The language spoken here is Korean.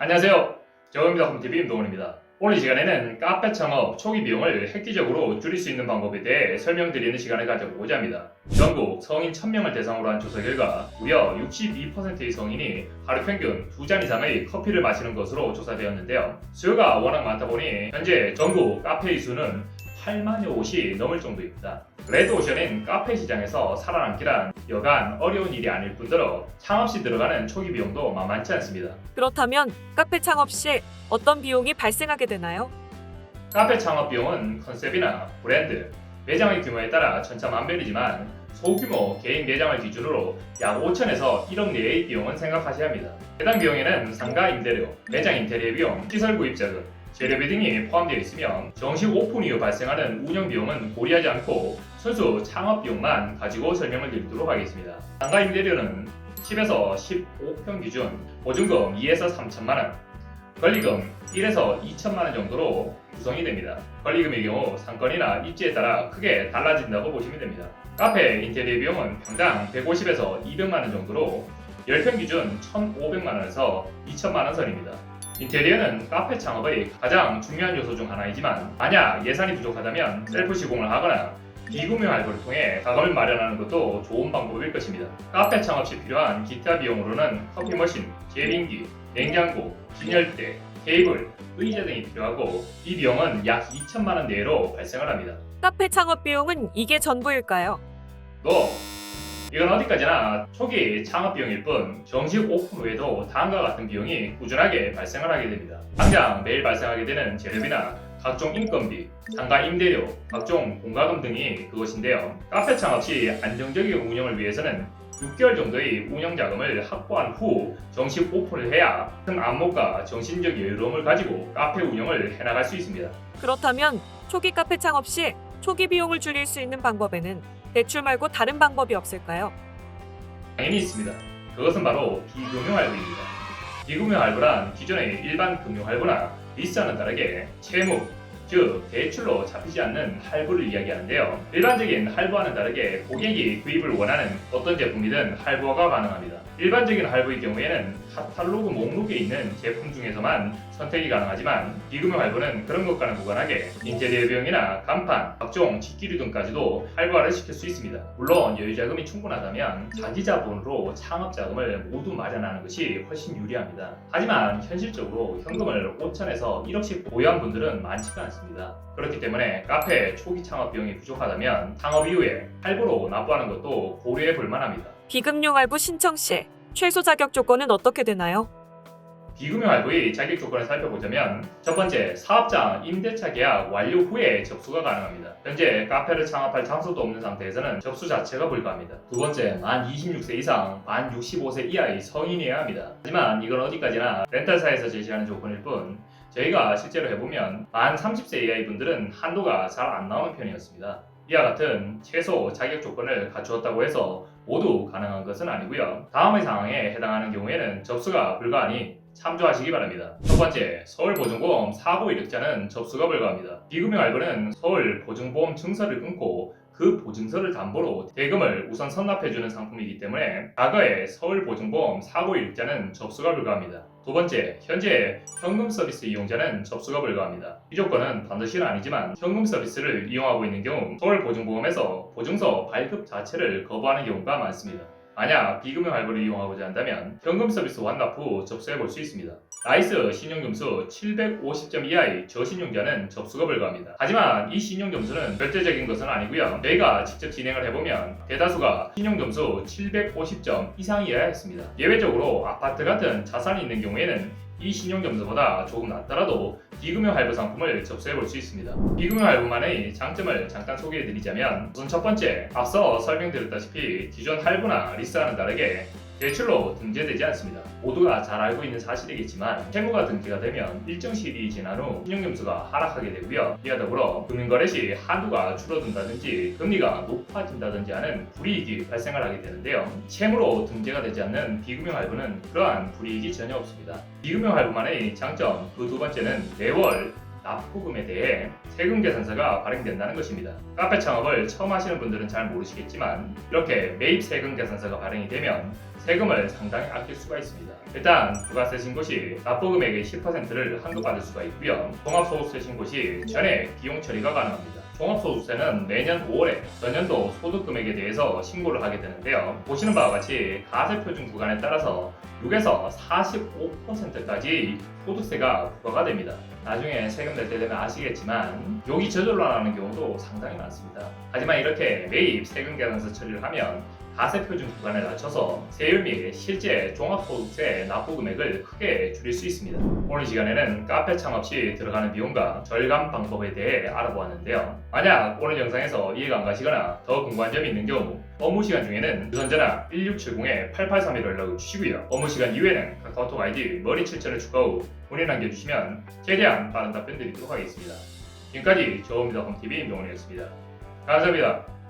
안녕하세요. 저입니다 홈TV 임동원입니다. 오늘 이 시간에는 카페 창업 초기 비용을 획기적으로 줄일 수 있는 방법에 대해 설명드리는 시간을 가져보고자 합니다. 전국 성인 1000명을 대상으로 한 조사 결과 무려 62%의 성인이 하루 평균 2잔 이상의 커피를 마시는 것으로 조사되었는데요. 수요가 워낙 많다 보니 현재 전국 카페의 수는 8만여 곳이 넘을 정도입니다. 레드오션인 카페 시장에서 살아남기란 여간 어려운 일이 아닐 뿐더러 창업 시 들어가는 초기 비용도 만만치 않습니다. 그렇다면 카페 창업 시 어떤 비용이 발생하게 되나요? 카페 창업 비용은 컨셉이나 브랜드, 매장의 규모에 따라 천차만별이지만 소규모 개인 매장을 기준으로 약 5천에서 1억 내의 비용은 생각하셔야 합니다. 해당 비용에는 상가 임대료, 매장 인테리어 비용, 시설 구입 자금, 재료비 등이 포함되어 있으며 정식 오픈 이후 발생하는 운영 비용은 고려하지 않고 순수 창업 비용만 가지고 설명을 드리도록 하겠습니다. 상가 임대료는 10에서 15평 기준 보증금 2에서 3천만 원, 권리금 1에서 2천만 원 정도로 구성이 됩니다. 권리금의 경우 상권이나 입지에 따라 크게 달라진다고 보시면 됩니다. 카페 인테리어 비용은 평당 150에서 200만 원 정도로 10평 기준 1,500만 원에서 2천만 원 선입니다. 인테리어는 카페 창업의 가장 중요한 요소 중 하나이지만 만약 예산이 부족하다면 셀프 시공을 하거나 비구매 할부를 통해 자금을 마련하는 것도 좋은 방법일 것입니다. 카페 창업 시 필요한 기타 비용으로는 커피 머신, 제빙기, 냉장고, 진열대, 테이블, 의자 등이 필요하고 이 비용은 약 2천만 원 내로 발생을 합니다. 카페 창업 비용은 이게 전부일까요? 이건 어디까지나 초기 창업 비용일 뿐 정식 오픈 후에도 다음과 같은 비용이 꾸준하게 발생을 하게 됩니다. 당장 매일 발생하게 되는 재료비나 각종 인건비, 상가 임대료, 각종 공과금 등이 그것인데요. 카페 창업 시 안정적인 운영을 위해서는 6개월 정도의 운영 자금을 확보한 후 정식 오픈을 해야 큰 안목과 정신적 여유로움을 가지고 카페 운영을 해나갈 수 있습니다. 그렇다면 초기 카페 창업 시 초기 비용을 줄일 수 있는 방법에는 대출 말고 다른 방법이 없을까요? 당연히 있습니다. 그것은 바로 비금융할부입니다. 비금융할부란 기존의 일반 금융할부나 리스와는 다르게 채무, 즉 대출로 잡히지 않는 할부를 이야기하는데요. 일반적인 할부와는 다르게 고객이 구입을 원하는 어떤 제품이든 할부가 가능합니다. 일반적인 할부의 경우에는 카탈로그 목록에 있는 제품 중에서만 선택이 가능하지만 비금융 할부는 그런 것과는 무관하게 인테리어 비용이나 간판, 각종 직기류 등까지도 할부화를 시킬 수 있습니다. 물론 여유자금이 충분하다면 자기 자본으로 창업자금을 모두 마련하는 것이 훨씬 유리합니다. 하지만 현실적으로 현금을 5천에서 1억씩 보유한 분들은 많지가 않습니다. 그렇기 때문에 카페 초기 창업 비용이 부족하다면 창업 이후에 할부로 납부하는 것도 고려해 볼 만합니다. 비금융 할부 신청 시 최소 자격 조건은 어떻게 되나요? 비금융 할부의 자격 조건을 살펴보자면 첫 번째, 사업장 임대차 계약 완료 후에 접수가 가능합니다. 현재 카페를 창업할 장소도 없는 상태에서는 접수 자체가 불가합니다. 두 번째, 만 26세 이상, 만 65세 이하의 성인이어야 합니다. 하지만 이건 어디까지나 렌탈사에서 제시하는 조건일 뿐 저희가 실제로 해보면 만 30세 이하의 분들은 한도가 잘 안 나오는 편이었습니다. 이와 같은 최소 자격 조건을 갖추었다고 해서 모두 가능한 것은 아니고요. 다음의 상황에 해당하는 경우에는 접수가 불가하니 참조하시기 바랍니다. 첫 번째, 서울보증보험 사고 이력자는 접수가 불가합니다. 비금융 할부는 서울보증보험 증서를 끊고 그 보증서를 담보로 대금을 우선 선납해주는 상품이기 때문에 과거에 서울보증보험 사고 이력자는 접수가 불가합니다. 두 번째, 현재 현금 서비스 이용자는 접수가 불가합니다. 이 조건은 반드시는 아니지만 현금 서비스를 이용하고 있는 경우 서울보증보험에서 보증서 발급 자체를 거부하는 경우가 많습니다. 만약 비금융 할부를 이용하고자 한다면 현금 서비스 완납 후 접수해 볼 수 있습니다. 라이스 신용점수 750점 이하의 저신용자는 접수가 불가합니다. 하지만 이 신용점수는 절대적인 것은 아니고요. 저희가 직접 진행을 해보면 대다수가 신용점수 750점 이상이어야 했습니다. 예외적으로 아파트 같은 자산이 있는 경우에는 이 신용점수보다 조금 낮더라도 비금융 할부 상품을 접수해 볼 수 있습니다. 비금융 할부만의 장점을 잠깐 소개해 드리자면 우선 첫 번째, 앞서 설명드렸다시피 기존 할부나 리스와는 다르게 대출로 등재되지 않습니다. 모두가 잘 알고 있는 사실이겠지만 채무가 등재가 되면 일정 시일이 지난 후 신용점수가 하락하게 되고요. 이와 더불어 금융거래 시 한도가 줄어든다든지 금리가 높아진다든지 하는 불이익이 발생을 하게 되는데요. 채무로 등재가 되지 않는 비금융 할부는 그러한 불이익이 전혀 없습니다. 비금융 할부만의 장점 그 두 번째는 매월 납부금에 대해 세금 계산서가 발행된다는 것입니다. 카페 창업을 처음 하시는 분들은 잘 모르시겠지만 이렇게 매입 세금 계산서가 발행이 되면 세금을 상당히 아낄 수가 있습니다. 일단 부가세 신고시 납부금액의 10%를 환급받을 수가 있고요. 종합소득세 신고시 전액 비용 처리가 가능합니다. 종합소득세는 매년 5월에 전년도 소득금액에 대해서 신고를 하게 되는데요. 보시는 바와 같이 가세표준 구간에 따라서 6에서 45%까지 소득세가 부과가 됩니다. 나중에 세금 낼 때 되면 아시겠지만 여기 저절로 나는 경우도 상당히 많습니다. 하지만 이렇게 매입 세금 계산서 처리를 하면 가세 표준 구간에 낮춰서 세율 및 실제 종합소득세 납부 금액을 크게 줄일 수 있습니다. 오늘 시간에는 카페 창업 시 들어가는 비용과 절감 방법에 대해 알아보았는데요. 만약 오늘 영상에서 이해가 안 가시거나 더 궁금한 점이 있는 경우 업무 시간 중에는 유선전화 1670-8831로 연락을 주시고요. 업무 시간 이후에는 카카오톡 아이디 머리7천을 추가 후 문의 남겨주시면 최대한 빠른 답변 드리도록 하겠습니다. 지금까지 저우미더홈TV 임동훈이었습니다. 감사합니다.